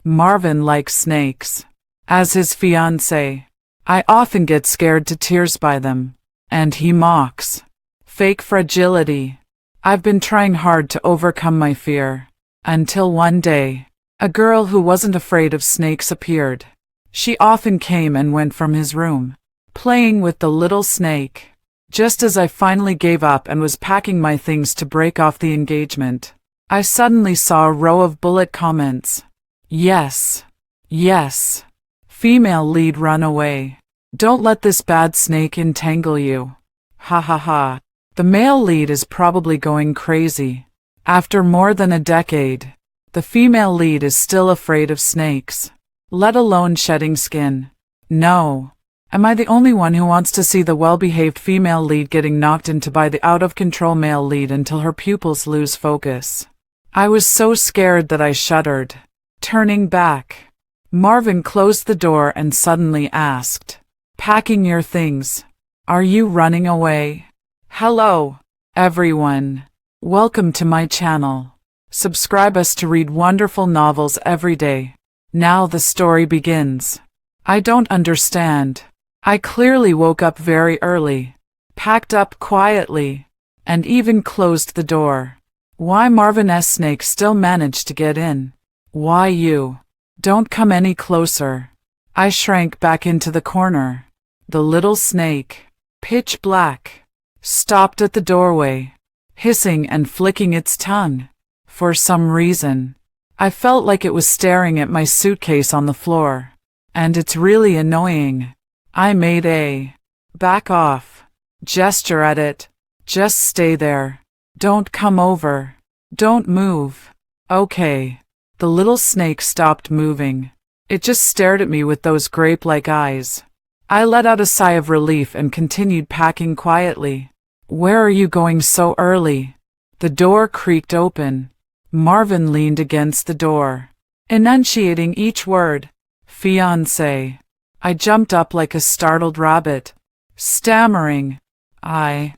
Marvin likes snakes. As his fiancé, I often get scared to tears by them. And he mocks. Fake fragility. I've been trying hard to overcome my fear. Until one day, a girl who wasn't afraid of snakes appeared. She often came and went from his room, playing with the little snake. Just as I finally gave up and was packing my things to break off the engagement, I suddenly saw a row of bullet comments. Yes. Yes. Female lead, run away. Don't let this bad snake entangle you. Ha ha ha. The male lead is probably going crazy. After more than a decade, the female lead is still afraid of snakes, let alone shedding skin. No. Am I the only one who wants to see the well-behaved female lead getting knocked into by the out-of-control male lead until her pupils lose focus? I was so scared that I shuddered. Turning back, Marvin closed the door and suddenly asked, "Packing your things? Are you running away?" Hello, everyone. Welcome to my channel. Subscribe us to read wonderful novels every day. Now the story begins. I don't understand. I clearly woke up very early, packed up quietly, and even closed the door. Why Marvin's snake still managed to get in? Why you? Don't come any closer. I shrank back into the corner. The little snake, pitch black, stopped at the doorway, hissing and flicking its tongue. For some reason, I felt like it was staring at my suitcase on the floor. And it's really annoying. I made a back off gesture at it. Just stay there. Don't come over. Don't move. Okay. The little snake stopped moving. It just stared at me with those grape-like eyes. I let out a sigh of relief and continued packing quietly. Where are you going so early? The door creaked open. Marvin leaned against the door, enunciating each word. Fiancé. I jumped up like a startled rabbit, stammering. I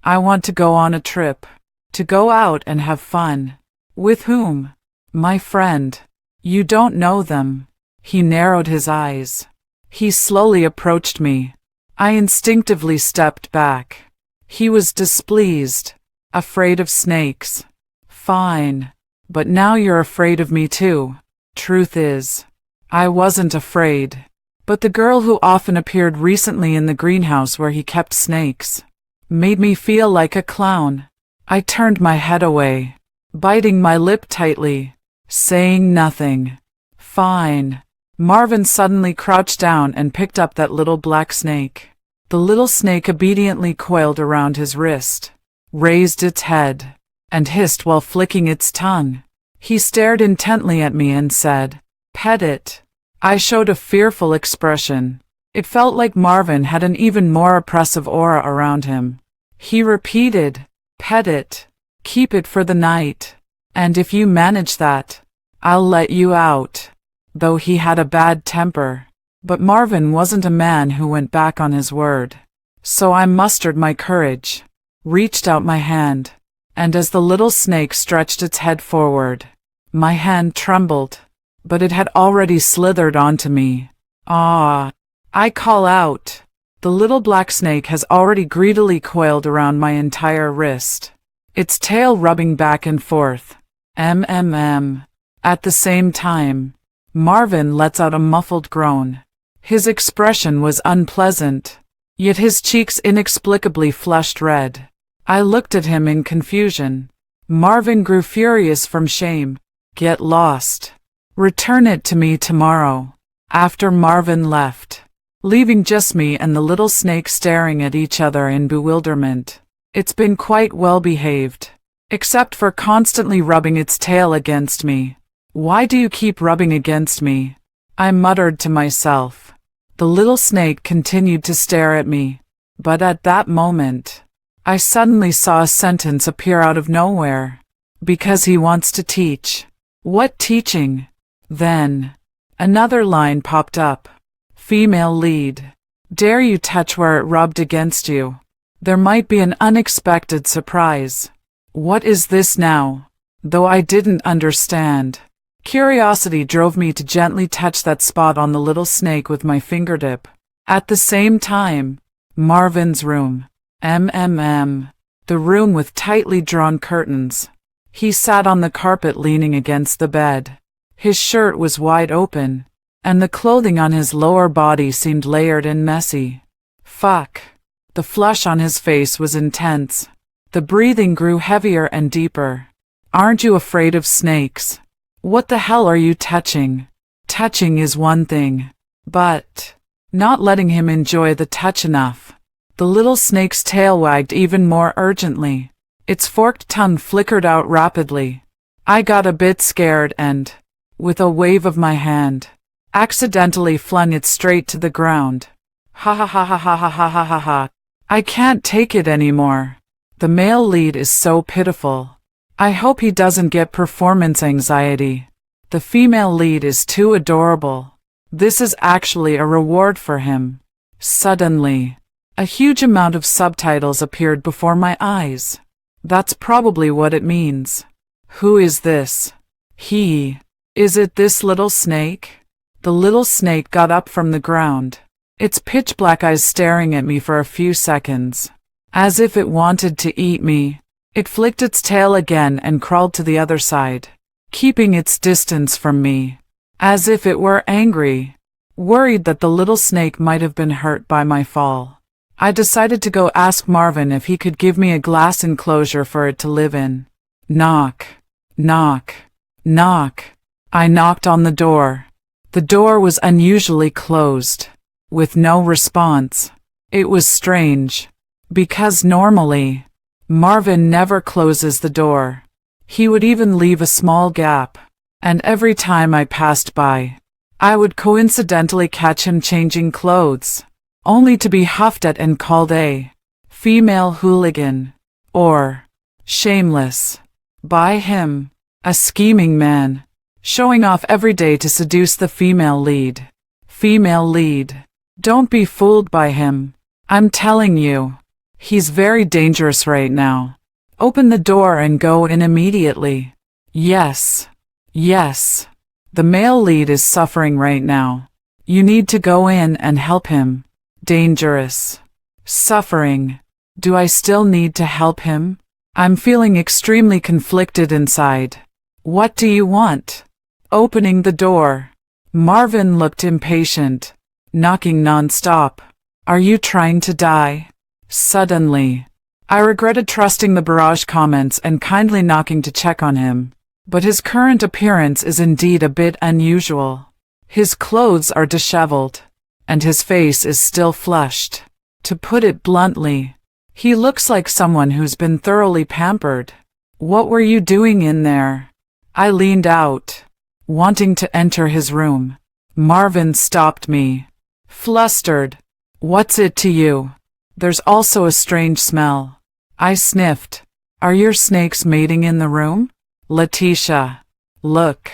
want to go on a trip. To go out and have fun. With whom? My friend. You don't know them. He narrowed his eyes. He slowly approached me. I instinctively stepped back. He was displeased, afraid of snakes. Fine. But now you're afraid of me too. Truth is, I wasn't afraid. But the girl who often appeared recently in the greenhouse where he kept snakes made me feel like a clown. I turned my head away, biting my lip tightly, saying nothing. Fine. Marvin suddenly crouched down and picked up that little black snake. The little snake obediently coiled around his wrist, raised its head, and hissed while flicking its tongue. He stared intently at me and said, "Pet it." I showed a fearful expression. It felt like Marvin had an even more oppressive aura around him. He repeated, "Pet it. Keep it for the night. And if you manage that, I'll let you out." Though he had a bad temper. But Marvin wasn't a man who went back on his word. So I mustered my courage, reached out my hand, and as the little snake stretched its head forward, my hand trembled, but it had already slithered onto me. Ah! I call out. The little black snake has already greedily coiled around my entire wrist, its tail rubbing back and forth. At the same time, Marvin lets out a muffled groan. His expression was unpleasant, yet his cheeks inexplicably flushed red. I looked at him in confusion. Marvin grew furious from shame. Get lost. Return it to me tomorrow. After Marvin left, leaving just me and the little snake staring at each other in bewilderment. It's been quite well behaved, except for constantly rubbing its tail against me. Why do you keep rubbing against me? I muttered to myself. The little snake continued to stare at me, but at that moment, I suddenly saw a sentence appear out of nowhere. Because he wants to teach. What teaching? Then, another line popped up. Female lead. Dare you touch where it rubbed against you? There might be an unexpected surprise. What is this now? Though I didn't understand. Curiosity drove me to gently touch that spot on the little snake with my fingertip. At the same time, Marvin's room. The room with tightly drawn curtains. He sat on the carpet leaning against the bed. His shirt was wide open, and the clothing on his lower body seemed layered and messy. Fuck. The flush on his face was intense. The breathing grew heavier and deeper. Aren't you afraid of snakes? What the hell are you touching? Touching is one thing, but not letting him enjoy the touch enough. The little snake's tail wagged even more urgently. Its forked tongue flickered out rapidly. I got a bit scared and, with a wave of my hand, accidentally flung it straight to the ground. Ha ha ha ha ha ha ha ha ha ha. I can't take it anymore. The male lead is so pitiful. I hope he doesn't get performance anxiety. The female lead is too adorable. This is actually a reward for him. Suddenly, a huge amount of subtitles appeared before my eyes. That's probably what it means. Who is this? He. Is it this little snake? The little snake got up from the ground. Its pitch-black eyes staring at me for a few seconds. As if it wanted to eat me. It flicked its tail again and crawled to the other side, keeping its distance from me. As if it were angry. Worried that the little snake might have been hurt by my fall. I decided to go ask Marvin if he could give me a glass enclosure for it to live in. Knock. Knock. Knock. I knocked on the door. The door was unusually closed, with no response. It was strange, because normally, Marvin never closes the door. He would even leave a small gap, and every time I passed by, I would coincidentally catch him changing clothes, only to be huffed at and called a female hooligan, or shameless, by him, a scheming man, showing off every day to seduce the female lead. Female lead. Don't be fooled by him. I'm telling you, he's very dangerous right now. Open the door and go in immediately. Yes. Yes. The male lead is suffering right now. You need to go in and help him. Dangerous. Suffering. Do I still need to help him? I'm feeling extremely conflicted inside. What do you want? Opening the door. Marvin looked impatient, knocking non-stop. Are you trying to die? Suddenly, I regretted trusting the barrage comments and kindly knocking to check on him. But his current appearance is indeed a bit unusual. His clothes are disheveled, and his face is still flushed. To put it bluntly, he looks like someone who's been thoroughly pampered. What were you doing in there? I leaned out, wanting to enter his room. Marvin stopped me. Flustered. What's it to you? There's also a strange smell. I sniffed. Are your snakes mating in the room? Letitia. Look.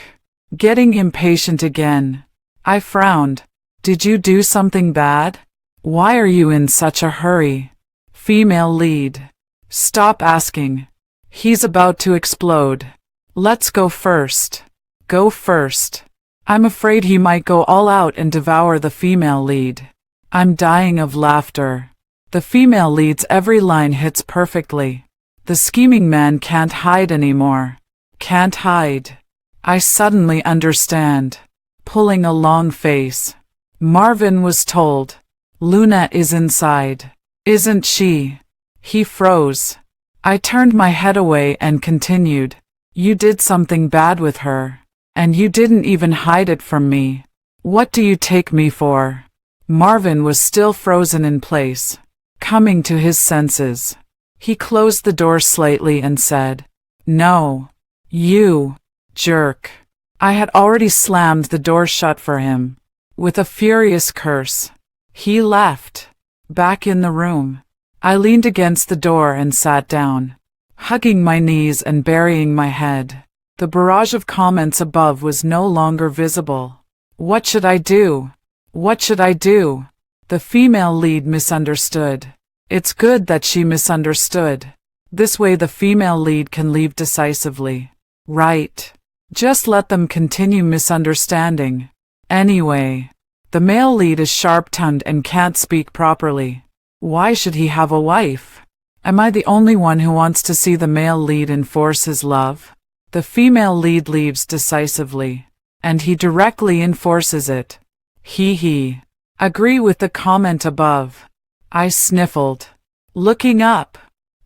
Getting impatient again. I frowned. Did you do something bad? Why are you in such a hurry? Female lead. Stop asking. He's about to explode. Let's go first. Go first. I'm afraid he might go all out and devour the female lead. I'm dying of laughter. The female lead's every line hits perfectly. The scheming man can't hide anymore. Can't hide. I suddenly understand. Pulling a long face. Marvin was told. Luna is inside. Isn't she? He froze. I turned my head away and continued. You did something bad with her. And you didn't even hide it from me. What do you take me for? Marvin was still frozen in place, coming to his senses. He closed the door slightly and said, No. You jerk. I had already slammed the door shut for him. With a furious curse, he left. Back in the room, I leaned against the door and sat down, hugging my knees and burying my head. The barrage of comments above was no longer visible. What should I do? What should I do? The female lead misunderstood. It's good that she misunderstood. This way the female lead can leave decisively. Right. Just let them continue misunderstanding. Anyway, the male lead is sharp-tongued and can't speak properly. Why should he have a wife? Am I the only one who wants to see the male lead enforce his love? The female lead leaves decisively, and he directly enforces it. He. Agree with the comment above. I sniffled. Looking up,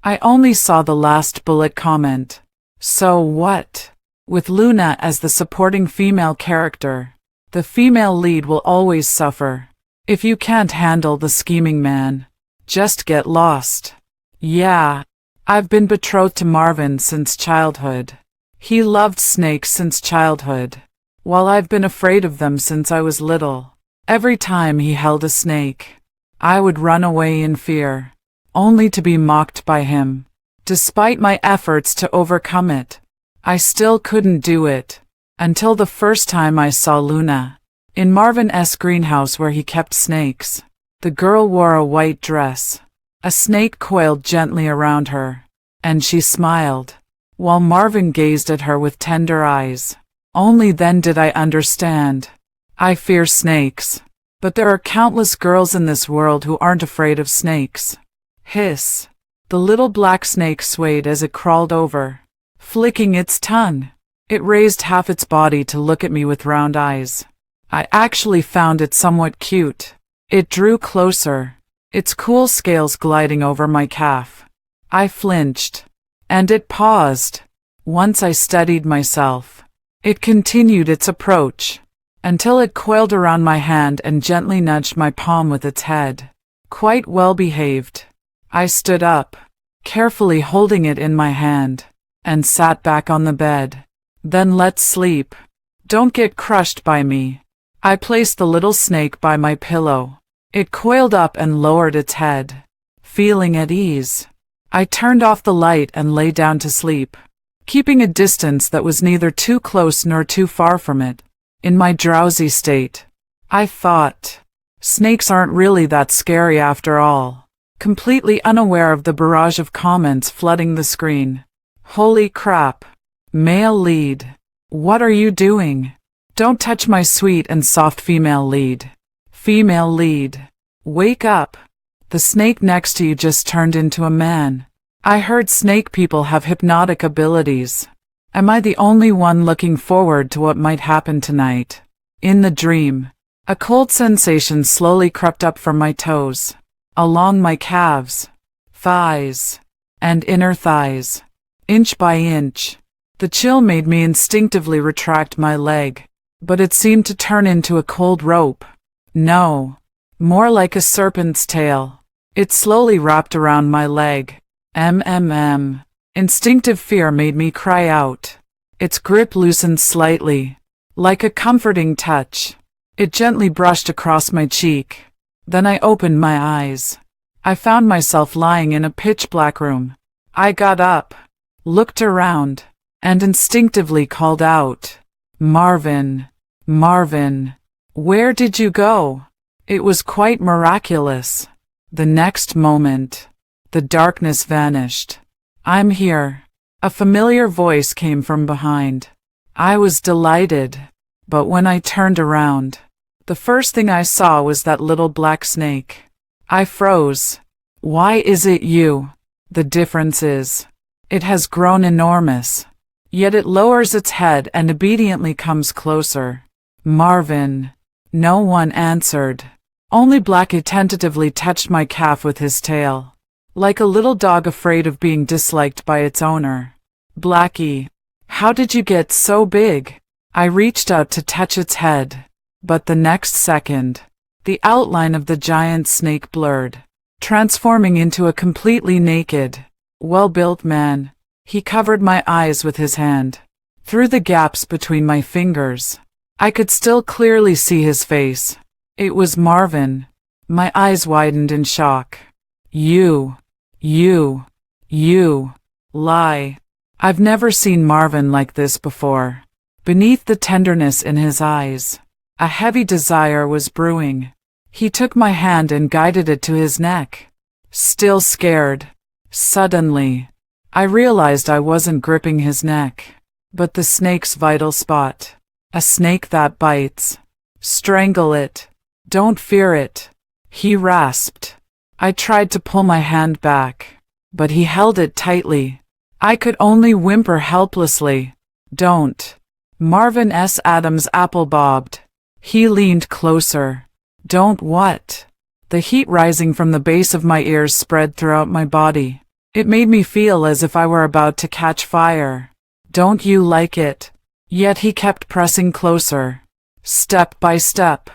I only saw the last bullet comment. So what? With Luna as the supporting female character, the female lead will always suffer. If you can't handle the scheming man, just get lost. Yeah, I've been betrothed to Marvin since childhood. He loved snakes since childhood, while I've been afraid of them since I was little. Every time he held a snake, I would run away in fear, only to be mocked by him. Despite my efforts to overcome it, I still couldn't do it, until the first time I saw Luna, in Marvin's greenhouse where he kept snakes. The girl wore a white dress. A snake coiled gently around her, and she smiled, while Marvin gazed at her with tender eyes. Only then did I understand. I fear snakes, but there are countless girls in this world who aren't afraid of snakes. Hiss. The little black snake swayed as it crawled over, flicking its tongue. It raised half its body to look at me with round eyes. I actually found it somewhat cute. It drew closer, its cool scales gliding over my calf. I flinched, and it paused. Once I steadied myself, it continued its approach, until it coiled around my hand and gently nudged my palm with its head. Quite well behaved. I stood up, carefully holding it in my hand, and sat back on the bed. Then let's sleep. Don't get crushed by me. I placed the little snake by my pillow. It coiled up and lowered its head. Feeling at ease, I turned off the light and lay down to sleep, keeping a distance that was neither too close nor too far from it. In my drowsy state, I thought, snakes aren't really that scary after all, completely unaware of the barrage of comments flooding the screen. Holy crap. Male lead. What are you doing? Don't touch my sweet and soft female lead. Female lead. Wake up. The snake next to you just turned into a man. I heard snake people have hypnotic abilities. Am I the only one looking forward to what might happen tonight? In the dream, a cold sensation slowly crept up from my toes, along my calves, thighs, and inner thighs. Inch by inch, the chill made me instinctively retract my leg, but it seemed to turn into a cold rope. No, more like a serpent's tail. It slowly wrapped around my leg. Instinctive fear made me cry out. Its grip loosened slightly, like a comforting touch. It gently brushed across my cheek. Then I opened my eyes. I found myself lying in a pitch-black room. I got up, looked around, and instinctively called out, "Marvin, Marvin, where did you go?" It was quite miraculous. The next moment, the darkness vanished. "I'm here." A familiar voice came from behind. I was delighted, but when I turned around, the first thing I saw was that little black snake. I froze. Why is it you? The difference is, it has grown enormous. Yet it lowers its head and obediently comes closer. "Marvin." No one answered. Only Blackie tentatively touched my calf with his tail, like a little dog afraid of being disliked by its owner. "Blackie, how did you get so big?" I reached out to touch its head, but the next second, the outline of the giant snake blurred, transforming into a completely naked, well-built man. He covered my eyes with his hand. Through the gaps between my fingers, I could still clearly see his face. It was Marvin. My eyes widened in shock. You lie. I've never seen Marvin like this before. Beneath the tenderness in his eyes, a heavy desire was brewing. He took my hand and guided it to his neck. Still scared, suddenly, I realized I wasn't gripping his neck. but the snake's vital spot. A snake that bites. Strangle it. Don't fear it, he rasped. I tried to pull my hand back, but he held it tightly. I could only whimper helplessly. Don't. Marvin S. Adams' apple bobbed. He leaned closer. Don't what? The heat rising from the base of my ears spread throughout my body. It made me feel as if I were about to catch fire. Don't you like it? Yet he kept pressing closer, step by step,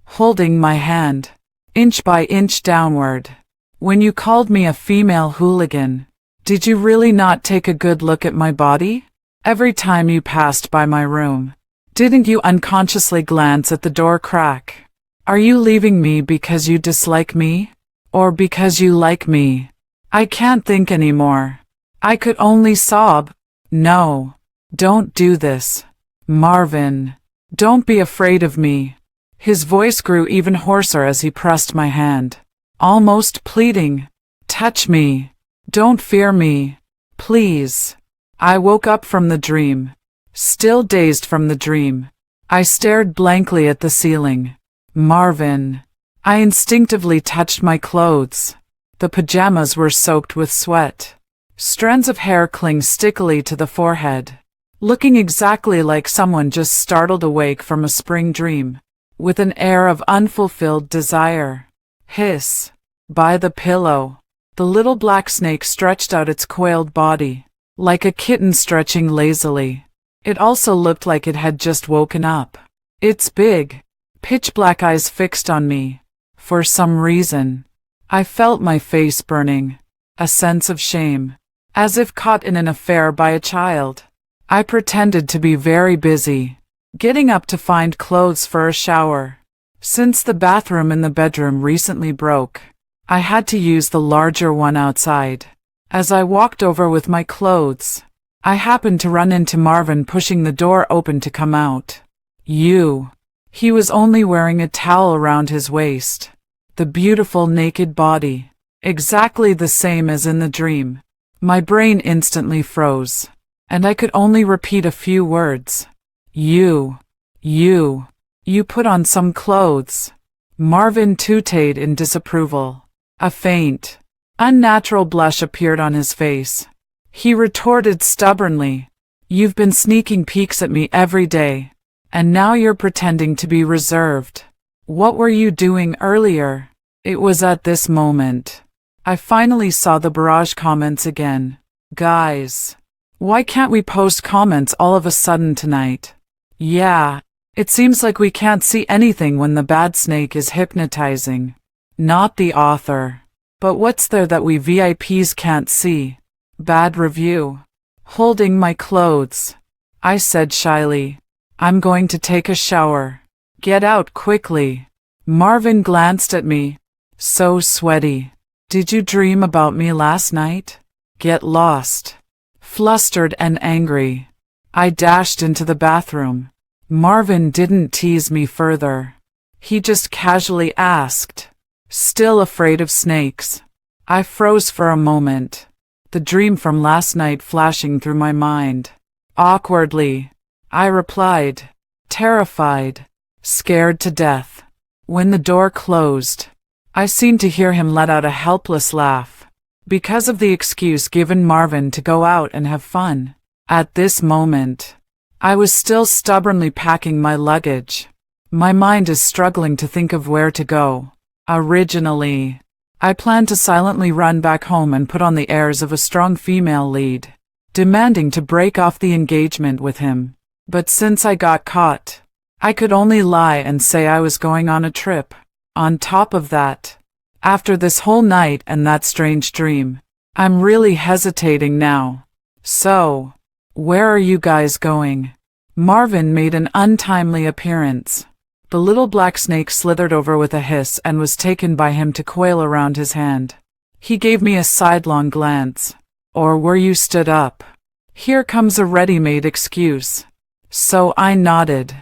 holding my hand, inch by inch downward. When you called me a female hooligan, did you really not take a good look at my body? Every time you passed by my room, didn't you unconsciously glance at the door crack? Are you leaving me because you dislike me? Or because you like me? I can't think anymore. I could only sob. No. Don't do this. Marvin. Don't be afraid of me. His voice grew even hoarser as he pressed my hand, almost pleading. Touch me. Don't fear me. Please. I woke up from the dream, still dazed from the dream. I stared blankly at the ceiling. Marvin. I instinctively touched my clothes. The pajamas were soaked with sweat. Strands of hair cling stickily to the forehead, looking exactly like someone just startled awake from a spring dream, with an air of unfulfilled desire. Hiss. By the pillow. The little black snake stretched out its coiled body, like a kitten stretching lazily. It also looked like it had just woken up. Its big, pitch-black eyes fixed on me. For some reason, I felt my face burning, a sense of shame, as if caught in an affair by a child. I pretended to be very busy, getting up to find clothes for a shower. Since the bathroom in the bedroom recently broke, I had to use the larger one outside. As I walked over with my clothes, I happened to run into Marvin pushing the door open to come out. He was only wearing a towel around his waist. The beautiful naked body, exactly the same as in the dream. My brain instantly froze, and I could only repeat a few words. You put on some clothes. Marvin tooted in disapproval. A faint, unnatural blush appeared on his face. He retorted stubbornly, You've been sneaking peeks at me every day, and now you're pretending to be reserved. What were you doing earlier? It was at this moment I finally saw the barrage comments again. Guys, why can't we post comments all of a sudden tonight? Yeah, it seems like we can't see anything when the bad snake is hypnotizing. Not the author. But what's there that we VIPs can't see? Bad review. Holding my clothes, I said shyly, I'm going to take a shower. Get out quickly. Marvin glanced at me. So sweaty. Did you dream about me last night? Get lost. Flustered and angry, I dashed into the bathroom. Marvin didn't tease me further. He just casually asked, Still afraid of snakes? I froze for a moment, the dream from last night flashing through my mind. Awkwardly, I replied, terrified, scared to death. When the door closed, I seemed to hear him let out a helpless laugh, because of the excuse given Marvin to go out and have fun. At this moment, I was still stubbornly packing my luggage. My mind is struggling to think of where to go. Originally, I planned to silently run back home and put on the airs of a strong female lead, demanding to break off the engagement with him. But since I got caught, I could only lie and say I was going on a trip. On top of that, after this whole night and that strange dream, I'm really hesitating now. So, where are you guys going? Marvin made an untimely appearance. The little black snake slithered over with a hiss and was taken by him to coil around his hand. He gave me a sidelong glance. Or were you stood up? Here comes a ready-made excuse. So I nodded.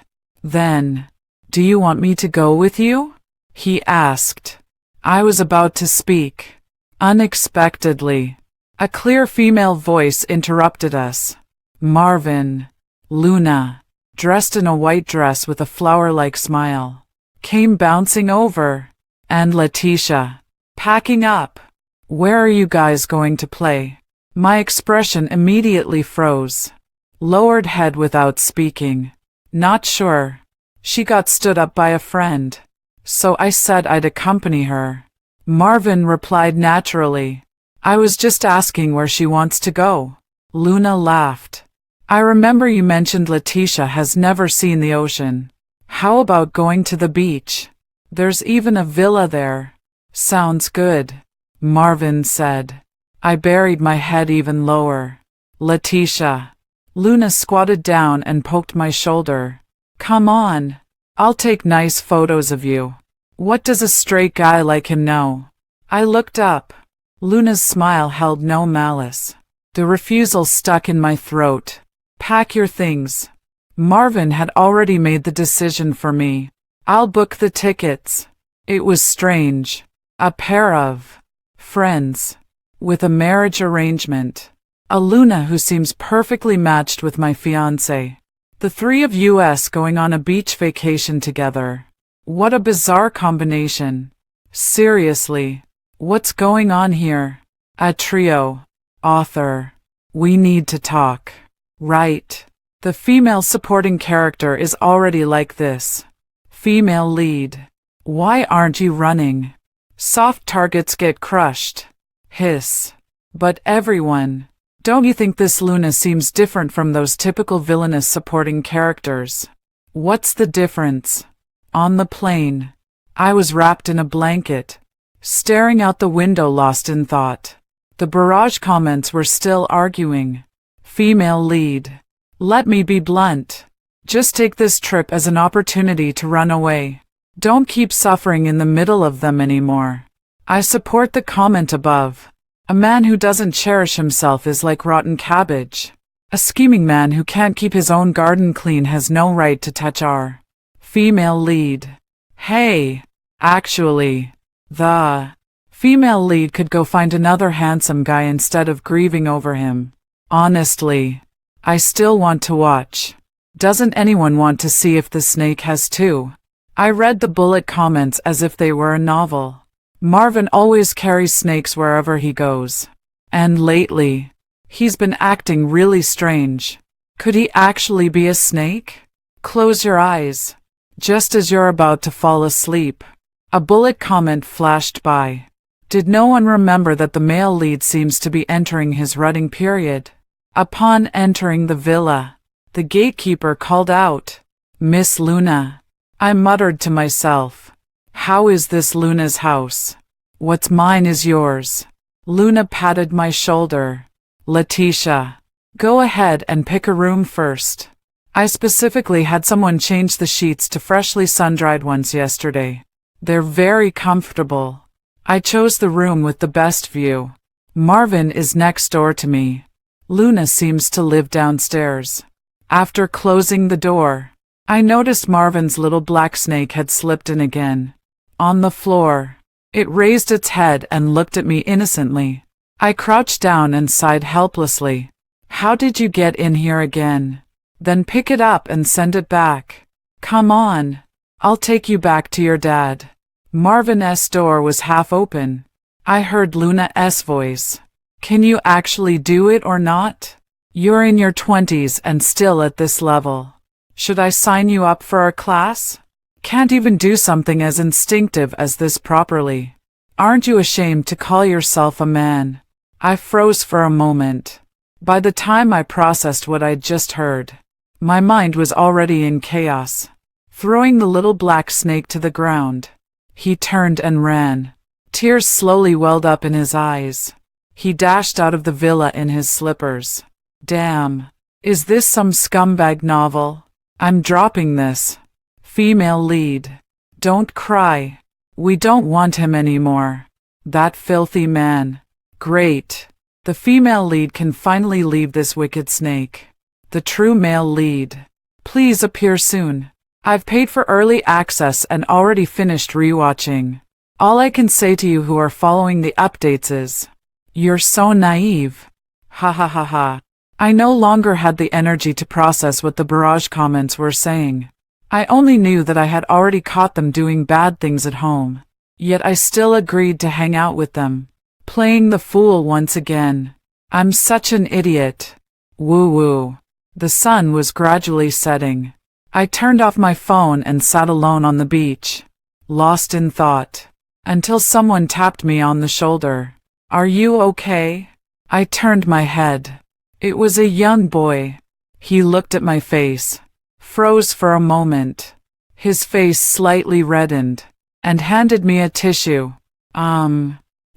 Then, do you want me to go with you? He asked. I was about to speak. Unexpectedly, a clear female voice interrupted us. Marvin, Luna, dressed in a white dress with a flower-like smile, came bouncing over. And Letitia, packing up. Where are you guys going to play? My expression immediately froze. Lowered head without speaking. Not sure. She got stood up by a friend. So I said I'd accompany her. Marvin replied naturally. I was just asking where she wants to go. Luna laughed. I remember you mentioned Letitia has never seen the ocean. How about going to the beach? There's even a villa there. Sounds good, Marvin said. I buried my head even lower. Letitia. Luna squatted down and poked my shoulder. Come on. I'll take nice photos of you. What does a straight guy like him know? I looked up. Luna's smile held no malice. The refusal stuck in my throat. Pack your things. Marvin had already made the decision for me. I'll book the tickets. It was strange. A pair of friends with a marriage arrangement. A Luna who seems perfectly matched with my fiancé. The three of us going on a beach vacation together. What a bizarre combination. Seriously, what's going on here? A trio. Author. We need to talk. Right. The female supporting character is already like this. Female lead. Why aren't you running? Soft targets get crushed. Hiss. But everyone. Don't you think this Luna seems different from those typical villainous supporting characters? What's the difference? On the plane, I was wrapped in a blanket, staring out the window lost in thought. The barrage comments were still arguing. Female lead. Let me be blunt. Just take this trip as an opportunity to run away. Don't keep suffering in the middle of them anymore. I support the comment above. A man who doesn't cherish himself is like rotten cabbage. A scheming man who can't keep his own garden clean has no right to touch our female lead. Hey, actually, the female lead could go find another handsome guy instead of grieving over him. Honestly, I still want to watch. Doesn't anyone want to see if the snake has two? I read the bullet comments as if they were a novel. Marvin always carries snakes wherever he goes. And lately, he's been acting really strange. Could he actually be a snake? Close your eyes. Just as you're about to fall asleep. A bullet comment flashed by. Did no one remember that the male lead seems to be entering his rutting period? Upon entering the villa, the gatekeeper called out, Miss Luna. I muttered to myself. How is this Luna's house? What's mine is yours. Luna patted my shoulder. Letitia, go ahead and pick a room first. I specifically had someone change the sheets to freshly sun-dried ones yesterday. They're very comfortable. I chose the room with the best view. Marvin is next door to me. Luna seems to live downstairs. After closing the door, I noticed Marvin's little black snake had slipped in again. On the floor, it raised its head and looked at me innocently. I crouched down and sighed helplessly. How did you get in here again? Then pick it up and send it back. Come on. I'll take you back to your dad. Marvin's door was half open. I heard Luna's voice. Can you actually do it or not? You're in your 20s and still at this level. Should I sign you up for our class? Can't even do something as instinctive as this properly. Aren't you ashamed to call yourself a man? I froze for a moment. By the time I processed what I'd just heard, my mind was already in chaos. Throwing the little black snake to the ground, he turned and ran. Tears slowly welled up in his eyes. He dashed out of the villa in his slippers. Damn. Is this some scumbag novel? I'm dropping this. Female lead. Don't cry. We don't want him anymore. That filthy man. Great. The female lead can finally leave this wicked snake. The true male lead. Please appear soon. I've paid for early access and already finished rewatching. All I can say to you who are following the updates is, you're so naive. Ha ha ha ha. I no longer had the energy to process what the barrage comments were saying. I only knew that I had already caught them doing bad things at home. Yet I still agreed to hang out with them. Playing the fool once again. I'm such an idiot. Woo-woo. The sun was gradually setting. I turned off my phone and sat alone on the beach, lost in thought, until someone tapped me on the shoulder. Are you okay? I turned my head. It was a young boy. He looked at my face, froze for a moment. His face slightly reddened, and handed me a tissue.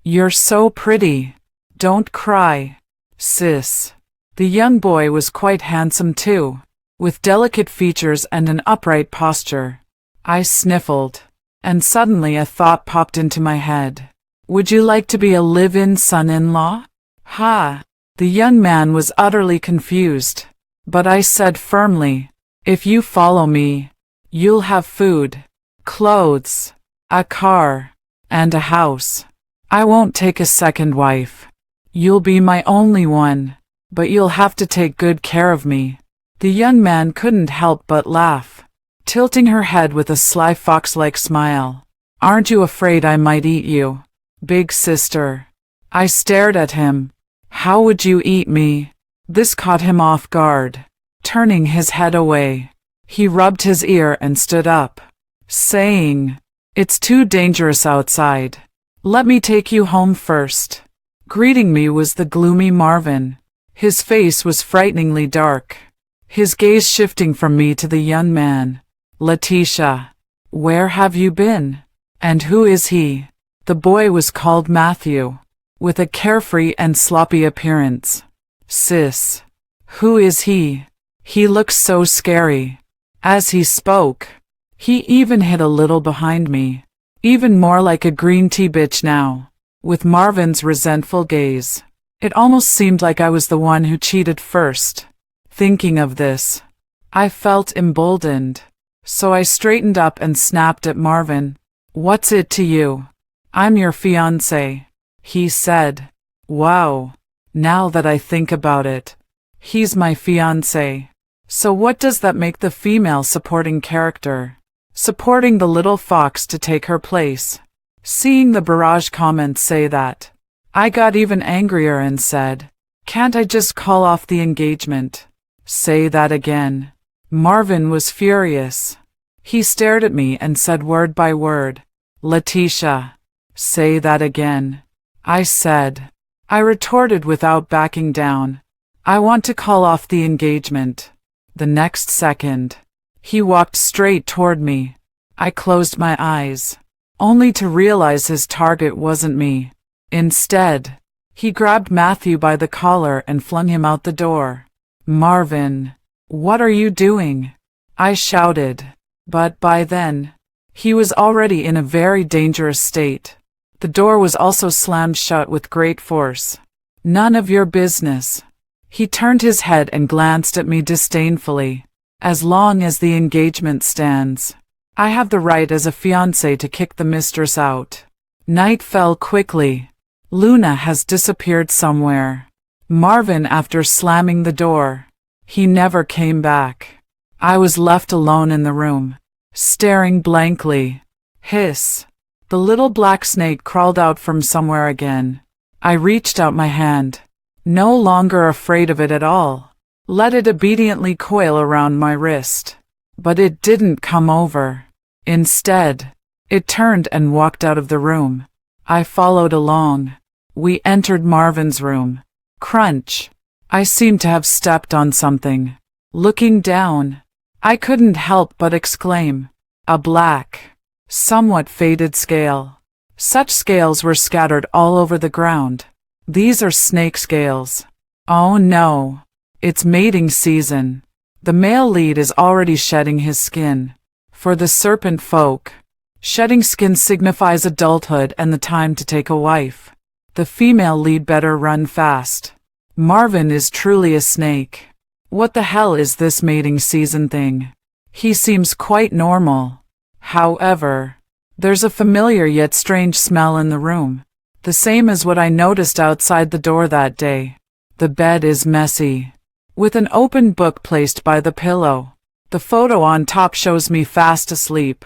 You're so pretty. Don't cry, sis. The young boy was quite handsome too, with delicate features and an upright posture. I sniffled, and suddenly a thought popped into my head. Would you like to be a live-in son-in-law? Ha! The young man was utterly confused, but I said firmly, if you follow me, you'll have food, clothes, a car, and a house. I won't take a second wife. You'll be my only one, but you'll have to take good care of me. The young man couldn't help but laugh, tilting her head with a sly fox-like smile. Aren't you afraid I might eat you, big sister? I stared at him. How would you eat me? This caught him off guard. Turning his head away, he rubbed his ear and stood up, saying, It's too dangerous outside. Let me take you home first. Greeting me was the gloomy Marvin. His face was frighteningly dark, his gaze shifting from me to the young man. Letitia, where have you been? And who is he? The boy was called Matthew, with a carefree and sloppy appearance. Sis, who is he? He looks so scary. As he spoke, he even hid a little behind me, even more like a green tea bitch now, with Marvin's resentful gaze. It almost seemed like I was the one who cheated first. Thinking of this, I felt emboldened, so I straightened up and snapped at Marvin. What's it to you? I'm your fiancé, he said. Wow, now that I think about it, he's my fiancé. So what does that make the female supporting character? Supporting the little fox to take her place. Seeing the barrage comments say that, I got even angrier and said, can't I just call off the engagement? Say that again. Marvin was furious. He stared at me and said word by word, Letitia, say that again. I said. I retorted without backing down. I want to call off the engagement. The next second, he walked straight toward me. I closed my eyes, only to realize his target wasn't me. Instead, he grabbed Matthew by the collar and flung him out the door. Marvin, what are you doing? I shouted, but by then, he was already in a very dangerous state. The door was also slammed shut with great force. None of your business. He turned his head and glanced at me disdainfully. As long as the engagement stands, I have the right as a fiancé to kick the mistress out. Night fell quickly. Luna has disappeared somewhere. Marvin after slamming the door. He never came back. I was left alone in the room, staring blankly. Hiss. The little black snake crawled out from somewhere again. I reached out my hand, no longer afraid of it at all. Let it obediently coil around my wrist. But it didn't come over. Instead, it turned and walked out of the room. I followed along. We entered Marvin's room. Crunch. I seemed to have stepped on something. Looking down, I couldn't help but exclaim, a black, somewhat faded scale. Such scales were scattered all over the ground. These are snake scales. Oh no. It's mating season. The male lead is already shedding his skin. For the serpent folk, shedding skin signifies adulthood and the time to take a wife. The female lead better run fast. Marvin is truly a snake. What the hell is this mating season thing? He seems quite normal. However, there's a familiar yet strange smell in the room. The same as what I noticed outside the door that day. The bed is messy. with an open book placed by the pillow. The photo on top shows me fast asleep.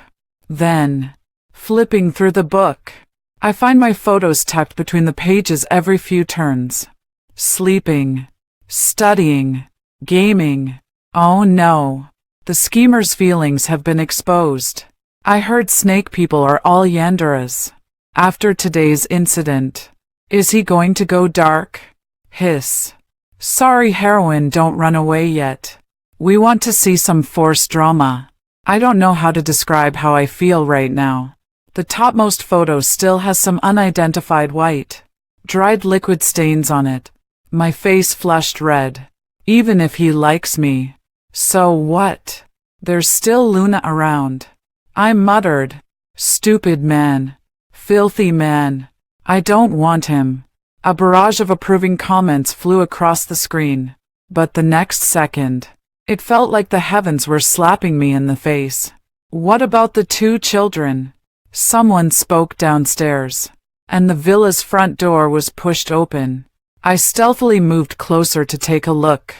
Then, flipping through the book, I find my photos tucked between the pages every few turns. Sleeping, studying, gaming. Oh no. The schemer's feelings have been exposed. I heard snake people are all yanderas. After today's incident, is he going to go dark? Hiss. Sorry heroine, don't run away yet. We want to see some forced drama. I don't know how to describe how I feel right now. The topmost photo still has some unidentified white, dried liquid stains on it. My face flushed red. Even if he likes me, so what? There's still Luna around. I muttered. Stupid man. Filthy man. I don't want him. A barrage of approving comments flew across the screen. But the next second, it felt like the heavens were slapping me in the face. What about the 2 children? Someone spoke downstairs, and the villa's front door was pushed open. I stealthily moved closer to take a look,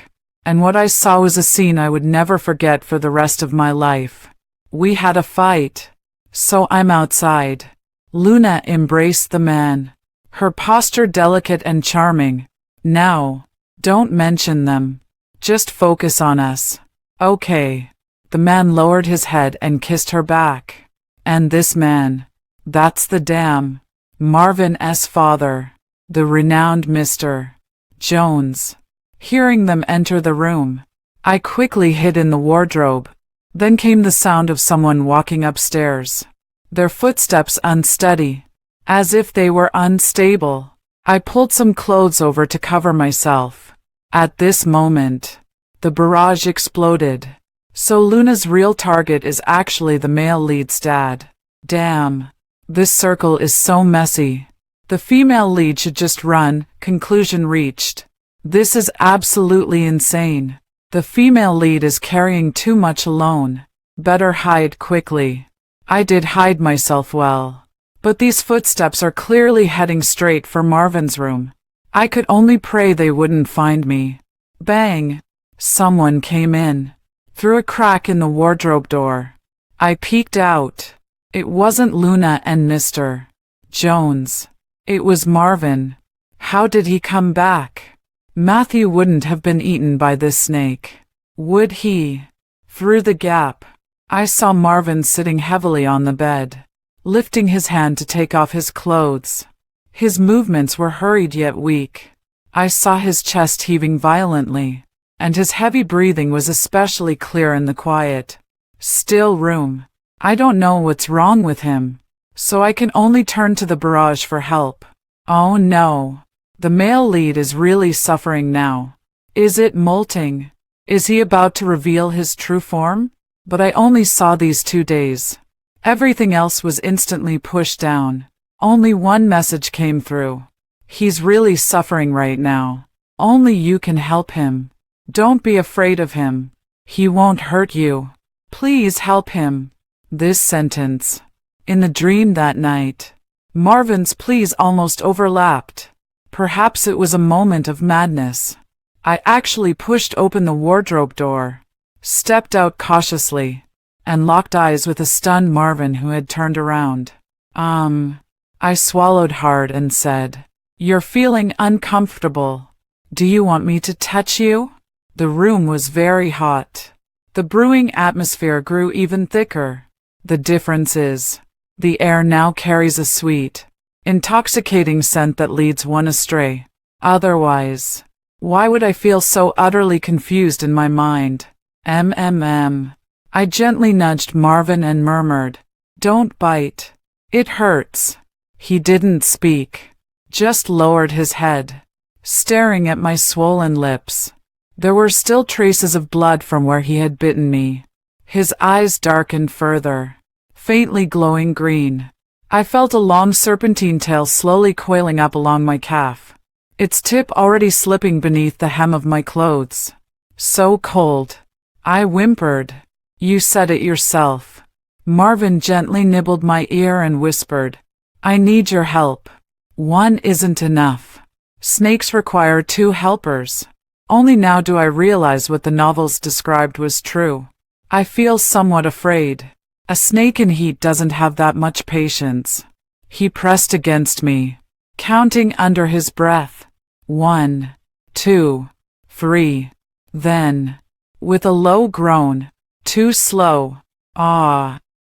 and what I saw was a scene I would never forget for the rest of my life. We had a fight, so I'm outside. Luna embraced the man, her posture delicate and charming. Now, don't mention them. Just focus on us. Okay. The man lowered his head and kissed her back. And this man, that's the damn Marvin's father, the renowned Mr. Jones. Hearing them enter the room, I quickly hid in the wardrobe. Then came the sound of someone walking upstairs. Their footsteps unsteady, as if they were unstable. I pulled some clothes over to cover myself. At this moment, the barrage exploded. So Luna's real target is actually the male lead's dad. Damn. This circle is so messy. The female lead should just run. Conclusion reached. This is absolutely insane. The female lead is carrying too much alone. Better hide quickly. I did hide myself well. But these footsteps are clearly heading straight for Marvin's room. I could only pray they wouldn't find me. Bang! Someone came in, through a crack in the wardrobe door. I peeked out. It wasn't Luna and Mr. Jones. It was Marvin. How did he come back? Matthew wouldn't have been eaten by this snake, would he? Through the gap, I saw Marvin sitting heavily on the bed, lifting his hand to take off his clothes. His movements were hurried yet weak. I saw his chest heaving violently, and his heavy breathing was especially clear in the quiet, still room. I don't know what's wrong with him, so I can only turn to the barrage for help. Oh no. The male lead is really suffering now. Is it molting? Is he about to reveal his true form? But I only saw these 2 days. Everything else was instantly pushed down. Only one message came through. He's really suffering right now. Only you can help him. Don't be afraid of him. He won't hurt you. Please help him. This sentence. In the dream that night, Marvin's pleas almost overlapped. Perhaps it was a moment of madness. I actually pushed open the wardrobe door, stepped out cautiously, and locked eyes with a stunned Marvin who had turned around. I swallowed hard and said, "You're feeling uncomfortable. Do you want me to touch you?" The room was very hot. The brewing atmosphere grew even thicker. The difference is, the air now carries a sweet, intoxicating scent that leads one astray. Otherwise, why would I feel so utterly confused in my mind? I gently nudged Marvin and murmured, "Don't bite. It hurts." He didn't speak, just lowered his head, staring at my swollen lips. There were still traces of blood from where he had bitten me. His eyes darkened further, faintly glowing green. I felt a long serpentine tail slowly coiling up along my calf, its tip already slipping beneath the hem of my clothes. So cold. I whimpered. "You said it yourself." Marvin gently nibbled my ear and whispered, "I need your help. One isn't enough. Snakes require 2 helpers." Only now do I realize what the novels described was true. I feel somewhat afraid. A snake in heat doesn't have that much patience. He pressed against me, counting under his breath. 1, 2, 3. Then, with a low groan, too slow.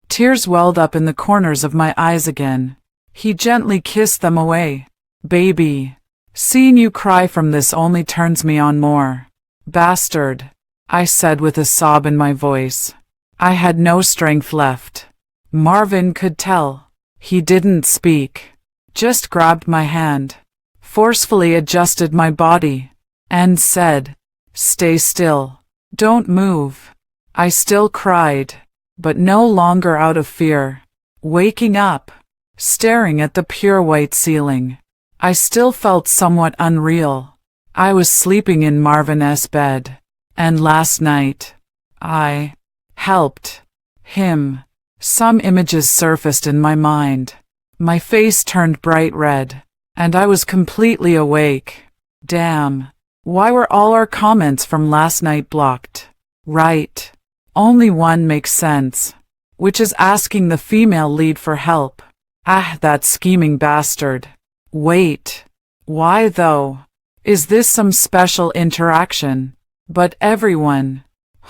Tears welled up in the corners of my eyes again. He gently kissed them away. Baby, seeing you cry from this only turns me on more. Bastard, I said with a sob in my voice. I had no strength left. Marvin could tell. He didn't speak, just grabbed my hand, forcefully adjusted my body, and said, "Stay still. Don't move." I still cried, but no longer out of fear. Waking up, staring at the pure white ceiling, I still felt somewhat unreal. I was sleeping in Marvin's bed, and last night, I helped him. Some images surfaced in my mind. My face turned bright red, and I was completely awake. Damn, why were all our comments from last night blocked? Right. Only one makes sense, which is asking the female lead for help. That scheming bastard. Wait. Why though? Is this some special interaction? But everyone.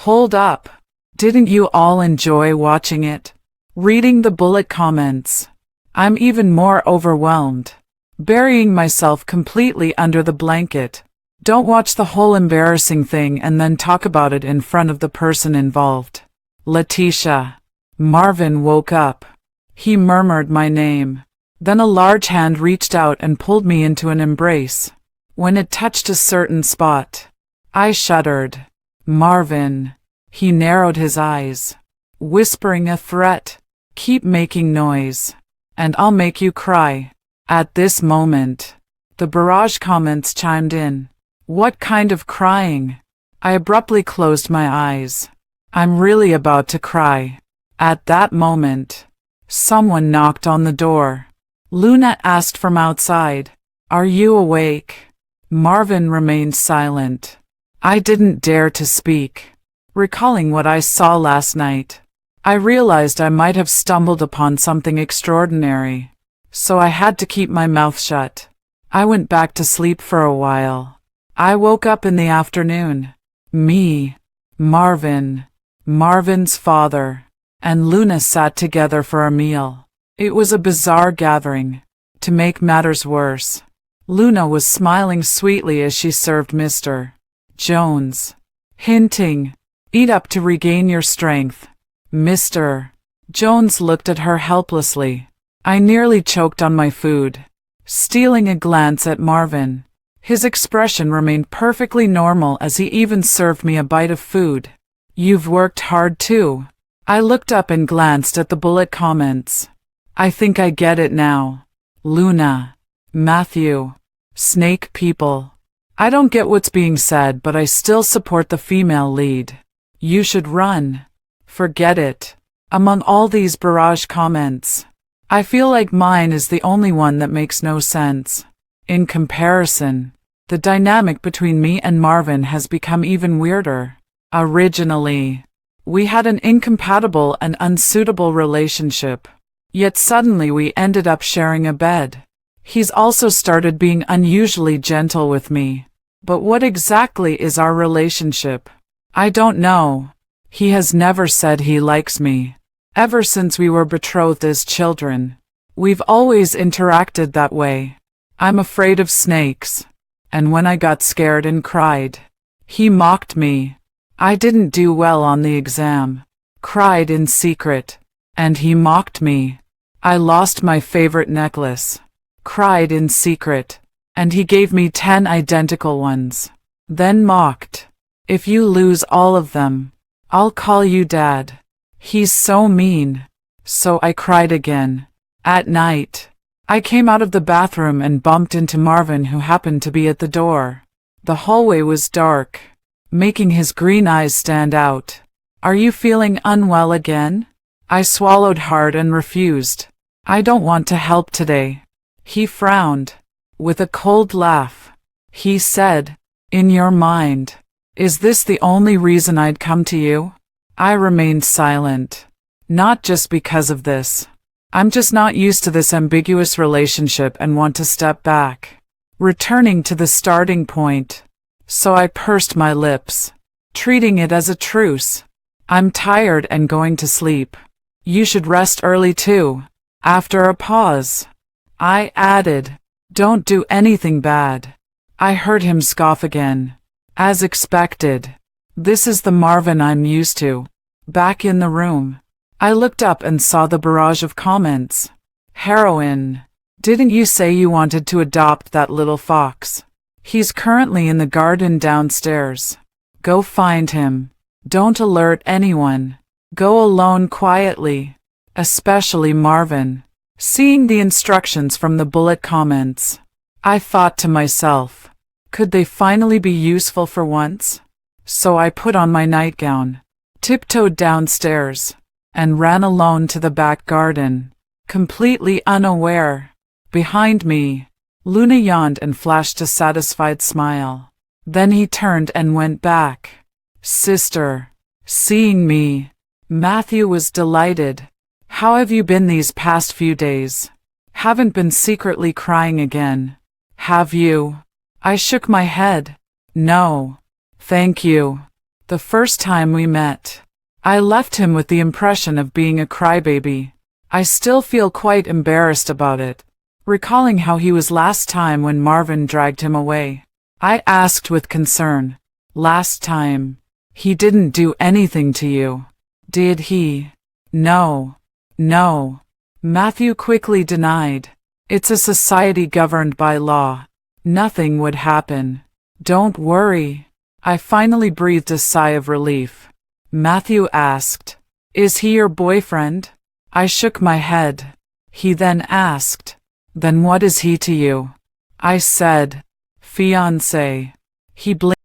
Hold up. Didn't you all enjoy watching it? Reading the bullet comments. I'm even more overwhelmed. Burying myself completely under the blanket. Don't watch the whole embarrassing thing and then talk about it in front of the person involved. Letitia. Marvin woke up. He murmured my name. Then a large hand reached out and pulled me into an embrace. When it touched a certain spot, I shuddered. Marvin. He narrowed his eyes, whispering a threat. Keep making noise, and I'll make you cry. At this moment, the barrage comments chimed in. What kind of crying? I abruptly closed my eyes. I'm really about to cry. At that moment, someone knocked on the door. Luna asked from outside, "Are you awake?" Marvin remained silent. I didn't dare to speak. Recalling what I saw last night, I realized I might have stumbled upon something extraordinary, so I had to keep my mouth shut. I went back to sleep for a while. I woke up in the afternoon. Me, Marvin, Marvin's father, and Luna sat together for a meal. It was a bizarre gathering. To make matters worse, Luna was smiling sweetly as she served Mr. Jones, hinting, "Eat up to regain your strength." Mr. Jones looked at her helplessly. I nearly choked on my food. Stealing a glance at Marvin, his expression remained perfectly normal as he even served me a bite of food. "You've worked hard too." I looked up and glanced at the bullet comments. I think I get it now. Luna, Matthew, snake people. I don't get what's being said, but I still support the female lead. You should run. Forget it. Among all these barrage comments, I feel like mine is the only one that makes no sense. In comparison, the dynamic between me and Marvin has become even weirder. Originally, we had an incompatible and unsuitable relationship, yet suddenly we ended up sharing a bed. He's also started being unusually gentle with me. But what exactly is our relationship? I don't know. He has never said he likes me. Ever since we were betrothed as children, we've always interacted that way. I'm afraid of snakes. And when I got scared and cried, he mocked me. I didn't do well on the exam. Cried in secret. And he mocked me. I lost my favorite necklace. Cried in secret. And he gave me 10 identical ones. Then mocked. If you lose all of them, I'll call you Dad. He's so mean. So I cried again. At night, I came out of the bathroom and bumped into Marvin, who happened to be at the door. The hallway was dark, making his green eyes stand out. "Are you feeling unwell again?" I swallowed hard and refused. "I don't want to help today." He frowned. With a cold laugh, he said, In your mind, is this the only reason I'd come to you? I remained silent. Not just because of this. I'm just not used to this ambiguous relationship and want to step back. Returning to the starting point. So I pursed my lips, treating it as a truce. I'm tired and going to sleep. You should rest early too. After a pause, I added, don't do anything bad. I heard him scoff again. As expected. This is the Marvin I'm used to. Back in the room, I looked up and saw the barrage of comments. Heroine. Didn't you say you wanted to adopt that little fox? He's currently in the garden downstairs. Go find him. Don't alert anyone. Go alone quietly. Especially Marvin. Seeing the instructions from the bullet comments, I thought to myself, could they finally be useful for once? So I put on my nightgown, tiptoed downstairs, and ran alone to the back garden, completely unaware. Behind me, Luna yawned and flashed a satisfied smile. Then he turned and went back. Sister. Seeing me, Matthew was delighted. How have you been these past few days? Haven't been secretly crying again, have you? I shook my head. No. Thank you. The first time we met, I left him with the impression of being a crybaby. I still feel quite embarrassed about it, recalling how he was last time when Marvin dragged him away. I asked with concern. Last time? He didn't do anything to you, did he? No. No. Matthew quickly denied. It's a society governed by law. Nothing would happen. Don't worry. I finally breathed a sigh of relief. Matthew asked, is he your boyfriend? I shook my head. He then asked, then what is he to you? I said, fiancé. He blinked.